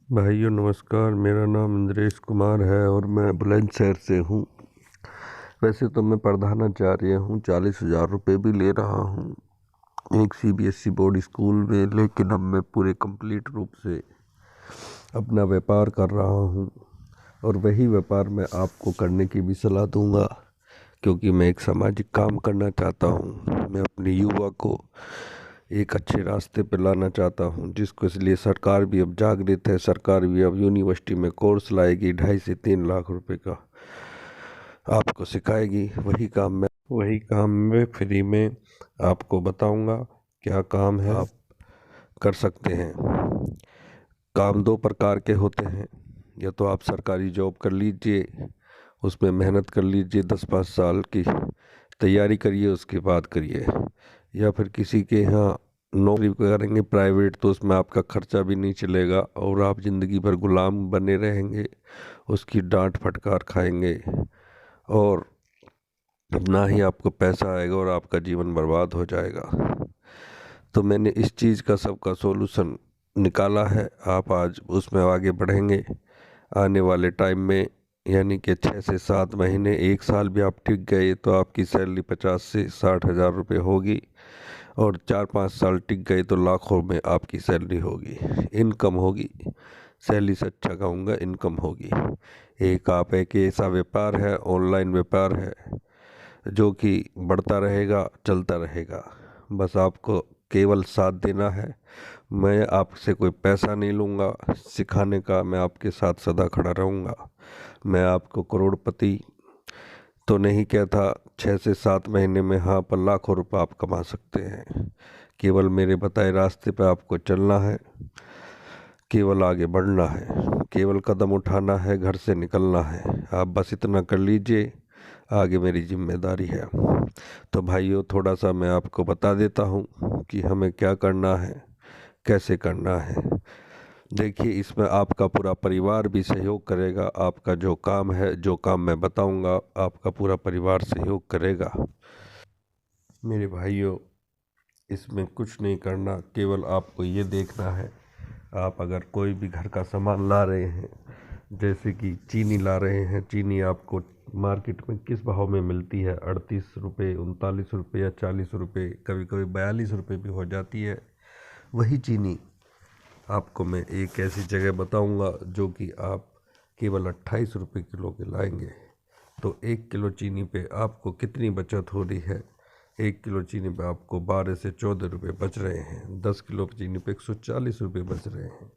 भाइयों नमस्कार। मेरा नाम इंद्रेश कुमार है और मैं बुलंदशहर से हूँ। वैसे तो मैं प्रधानाचार्य हूँ, 40,000 रुपये भी ले रहा हूँ एक सीबीएसई बोर्ड स्कूल में, लेकिन अब मैं पूरे कंप्लीट रूप से अपना व्यापार कर रहा हूँ और वही व्यापार मैं आपको करने की भी सलाह दूंगा, क्योंकि मैं एक सामाजिक काम करना चाहता हूँ। मैं अपने युवा को एक अच्छे रास्ते पर लाना चाहता हूँ, जिसको इसलिए सरकार भी अब जागृत है। सरकार भी अब यूनिवर्सिटी में कोर्स लाएगी, 2.5 से 3 लाख रुपए का आपको सिखाएगी। वही काम मैं फ्री में आपको बताऊंगा। क्या काम है आप कर सकते हैं। काम दो प्रकार के होते हैं, या तो आप सरकारी जॉब कर लीजिए, उसमें मेहनत कर लीजिए, 10-5 साल की तैयारी करिए, उसके बाद करिए। या फिर किसी के यहाँ नौकरी करेंगे प्राइवेट, तो उसमें आपका खर्चा भी नहीं चलेगा और आप ज़िंदगी भर गुलाम बने रहेंगे, उसकी डांट फटकार खाएंगे और ना ही आपको पैसा आएगा और आपका जीवन बर्बाद हो जाएगा। तो मैंने इस चीज़ का सबका सॉल्यूशन निकाला है। आप आज उसमें आगे बढ़ेंगे, आने वाले टाइम में यानी कि 6 से 7 महीने, 1 साल भी आप टिक गए तो आपकी सैलरी 50 से 60 हज़ार रुपये होगी, और 4-5 साल टिक गए तो लाखों में आपकी सैलरी होगी, इनकम होगी। सैलरी से अच्छा कहूँगा, इनकम होगी। एक ऐसा व्यापार है, ऑनलाइन व्यापार है, जो कि बढ़ता रहेगा, चलता रहेगा। बस आपको केवल साथ देना है। मैं आपसे कोई पैसा नहीं लूँगा सिखाने का, मैं आपके साथ सदा खड़ा रहूँगा। मैं आपको करोड़पति तो नहीं कहता, 6 से 7 महीने में हाँ पर लाखों रुपए आप कमा सकते हैं। केवल मेरे बताए रास्ते पे आपको चलना है, केवल आगे बढ़ना है, केवल कदम उठाना है, घर से निकलना है। आप बस इतना कर लीजिए, आगे मेरी जिम्मेदारी है। तो भाइयों, थोड़ा सा मैं आपको बता देता हूँ कि हमें क्या करना है, कैसे करना है। देखिए, इसमें आपका पूरा परिवार भी सहयोग करेगा। आपका जो काम है, जो काम मैं बताऊंगा, आपका पूरा परिवार सहयोग करेगा। मेरे भाइयों, इसमें कुछ नहीं करना, केवल आपको ये देखना है, आप अगर कोई भी घर का सामान ला रहे हैं, जैसे कि चीनी ला रहे हैं, चीनी आपको मार्केट में किस भाव में मिलती है? 38 रुपये, 39 रुपये या 40 रुपये, कभी कभी 42 रुपये भी हो जाती है। वही चीनी आपको मैं एक ऐसी जगह बताऊंगा जो कि आप केवल 28 रुपये किलो के लाएंगे। तो 1 किलो चीनी पे आपको कितनी बचत हो रही है? 1 किलो चीनी पे आपको 12 से 14 रुपये बच रहे हैं। 10 किलो चीनी पे 140 रुपये बच रहे हैं।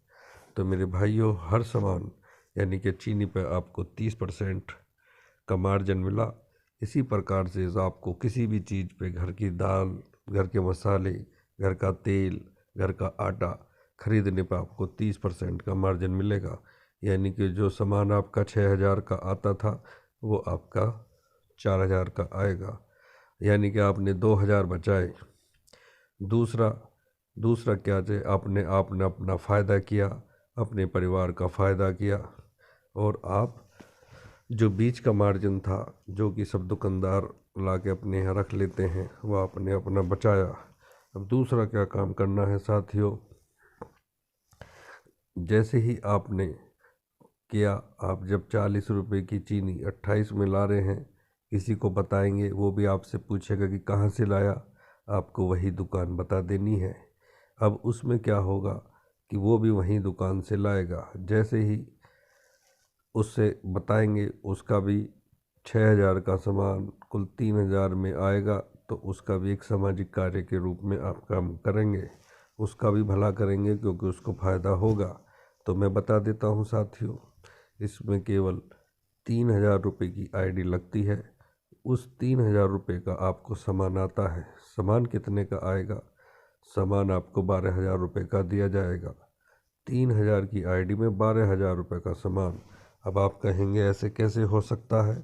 तो मेरे भाइयों, हर सामान यानी कि चीनी पे आपको 30% का मार्जिन मिला। इसी प्रकार से आपको किसी भी चीज़ पे, घर की दाल, घर के मसाले, घर का तेल, घर का आटा खरीदने पर आपको 30% का मार्जिन मिलेगा। यानी कि जो सामान आपका 6,000 का आता था, वो आपका 4,000 का आएगा। यानी कि आपने 2,000 बचाए। दूसरा दूसरा क्या थे, आपने आपने अपना फ़ायदा किया, अपने परिवार का फ़ायदा किया। और आप जो बीच का मार्जिन था, जो कि सब दुकानदार ला के अपने यहाँ रख लेते हैं, वो आपने अपना बचाया। अब दूसरा क्या काम करना है साथियों, जैसे ही आपने किया, आप जब 40 रुपये की चीनी 28 में ला रहे हैं, किसी को बताएंगे, वो भी आपसे पूछेगा कि कहाँ से लाया, आपको वही दुकान बता देनी है। अब उसमें क्या होगा कि वो भी वहीं दुकान से लाएगा। जैसे ही उससे बताएंगे, उसका भी 6,000 का सामान कुल 3,000 में आएगा, तो उसका भी एक सामाजिक कार्य के रूप में आप काम करेंगे, उसका भी भला करेंगे, क्योंकि उसको फ़ायदा होगा। तो मैं बता देता हूँ साथियों, इसमें केवल 3,000 रुपये की आईडी लगती है। उस 3,000 रुपये का आपको सामान आता है। सामान कितने का आएगा? सामान आपको 12,000 रुपये का दिया जाएगा। 3,000 की आईडी में 12,000 रुपये का सामान। अब आप कहेंगे ऐसे कैसे हो सकता है?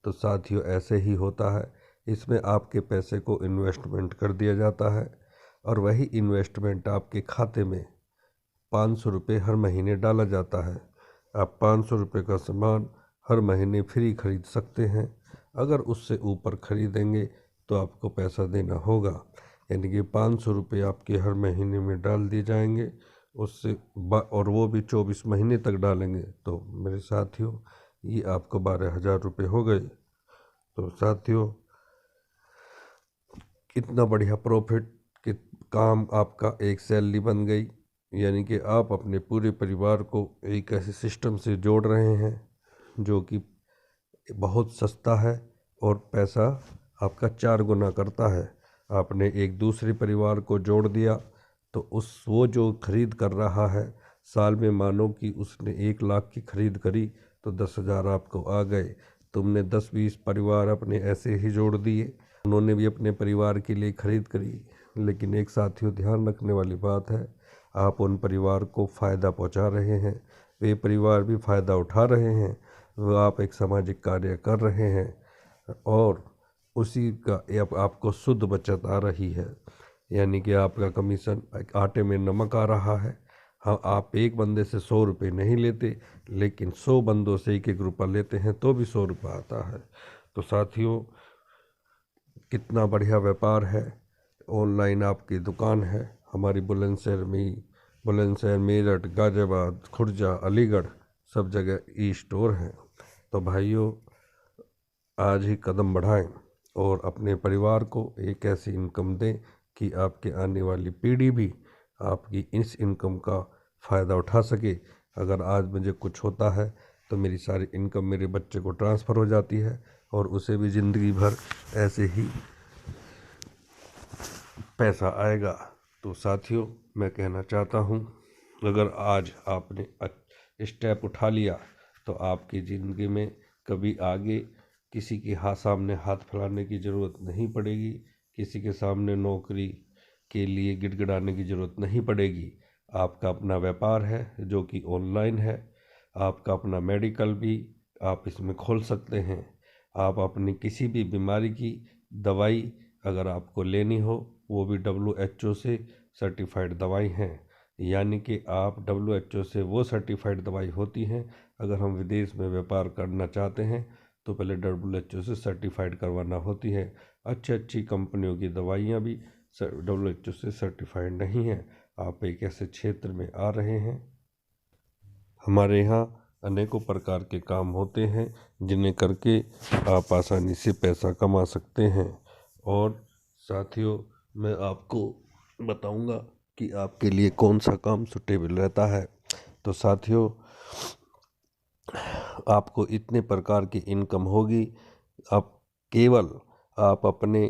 तो साथियों, ऐसे ही होता है। इसमें आपके पैसे को इन्वेस्टमेंट कर दिया जाता है, और वही इन्वेस्टमेंट आपके खाते में 500 रुपये हर महीने डाला जाता है। आप 500 रुपये का सामान हर महीने फ्री खरीद सकते हैं। अगर उससे ऊपर खरीदेंगे तो आपको पैसा देना होगा। यानी कि 500 रुपये आपके हर महीने में डाल दिए जाएंगे, उससे और वो भी 24 महीने तक डालेंगे तो मेरे साथियों ये आपको 12,000 रुपये हो गए। तो साथियों कितना बढ़िया प्रॉफिट कि काम आपका एक सैलरी बन गई, यानी कि आप अपने पूरे परिवार को एक ऐसे सिस्टम से जोड़ रहे हैं जो कि बहुत सस्ता है और पैसा आपका 4 गुना करता है। आपने एक दूसरे परिवार को जोड़ दिया तो वो जो खरीद कर रहा है साल में, मानो कि उसने 1 लाख की खरीद करी तो 10,000 आपको आ गए। तुमने 10-20 परिवार अपने ऐसे ही जोड़ दिए, उन्होंने भी अपने परिवार के लिए खरीद करी। लेकिन एक साथियों ध्यान रखने वाली बात है, आप उन परिवार को फ़ायदा पहुंचा रहे हैं, वे परिवार भी फ़ायदा उठा रहे हैं, वो आप एक सामाजिक कार्य कर रहे हैं और उसी का आपको शुद्ध बचत आ रही है, यानी कि आपका कमीशन आटे में नमक आ रहा है। हाँ, आप एक बंदे से 100 रुपये नहीं लेते, लेकिन 100 बंदों से 1-1 रुपया लेते हैं तो भी 100 रुपये आता है। तो साथियों कितना बढ़िया व्यापार है। ऑनलाइन आपकी दुकान है हमारी बुलंदशहर में, बुलंदशहर, मेरठ, गाज़ियाबाद, खुर्जा, अलीगढ़ सब जगह ई स्टोर हैं। तो भाइयों आज ही कदम बढ़ाएं और अपने परिवार को एक ऐसी इनकम दें कि आपके आने वाली पीढ़ी भी आपकी इस इनकम का फ़ायदा उठा सके। अगर आज मुझे कुछ होता है तो मेरी सारी इनकम मेरे बच्चे को ट्रांसफ़र हो जाती है और उसे भी ज़िंदगी भर ऐसे ही पैसा आएगा। तो साथियों मैं कहना चाहता हूँ, अगर आज आपने स्टेप उठा लिया तो आपकी ज़िंदगी में कभी आगे किसी के सामने हाथ फैलाने की ज़रूरत नहीं पड़ेगी, किसी के सामने नौकरी के लिए गिड़गिड़ाने की ज़रूरत नहीं पड़ेगी। आपका अपना व्यापार है जो कि ऑनलाइन है, आपका अपना मेडिकल भी आप इसमें खोल सकते हैं। आप अपनी किसी भी बीमारी की दवाई अगर आपको लेनी हो वो भी WHO से सर्टिफाइड दवाई हैं, यानी कि आप WHO से वो सर्टिफाइड दवाई होती हैं। अगर हम विदेश में व्यापार करना चाहते हैं तो पहले WHO से सर्टिफाइड करवाना होती है। अच्छी कंपनियों की दवाइयाँ भी WHO से सर्टिफाइड नहीं हैं। आप एक ऐसे क्षेत्र में आ रहे हैं, हमारे यहाँ अनेकों प्रकार के काम होते हैं जिन्हें करके आप आसानी से पैसा कमा सकते हैं। और साथियों मैं आपको बताऊंगा कि आपके लिए कौन सा काम सुटेबल रहता है। तो साथियों आपको इतने प्रकार की इनकम होगी, आप अपने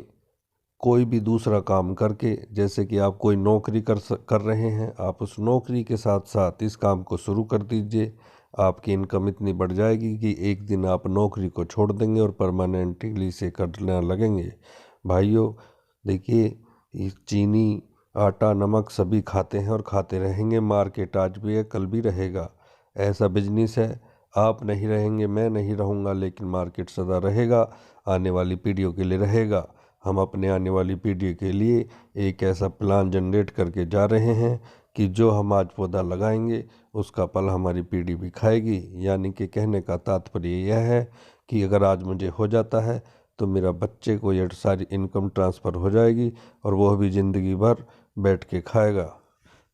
कोई भी दूसरा काम करके, जैसे कि आप कोई नौकरी कर रहे हैं, आप उस नौकरी के साथ साथ इस काम को शुरू कर दीजिए। आपकी इनकम इतनी बढ़ जाएगी कि एक दिन आप नौकरी को छोड़ देंगे और परमानेंटली से करने लगेंगे। भाइयों देखिए, चीनी, आटा, नमक सभी खाते हैं और खाते रहेंगे। मार्केट आज भी है, कल भी रहेगा। ऐसा बिजनेस है, आप नहीं रहेंगे, मैं नहीं रहूँगा, लेकिन मार्केट सदा रहेगा, आने वाली पीढ़ियों के लिए रहेगा। हम अपने आने वाली पीढ़ी के लिए एक ऐसा प्लान जनरेट करके जा रहे हैं कि जो हम आज पौधा लगाएंगे उसका फल हमारी पीढ़ी भी खाएगी। यानी कि कहने का तात्पर्य यह है कि अगर आज मुझे हो जाता है तो मेरा बच्चे को ये सारी इनकम ट्रांसफ़र हो जाएगी और वह भी ज़िंदगी भर बैठ के खाएगा।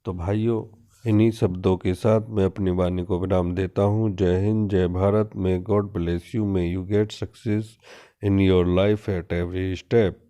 तो भाइयों इन्हीं शब्दों के साथ मैं अपनी वाणी को विराम देता हूँ। जय हिंद, जय Bharat. May God bless you, may you get success in your life at every step.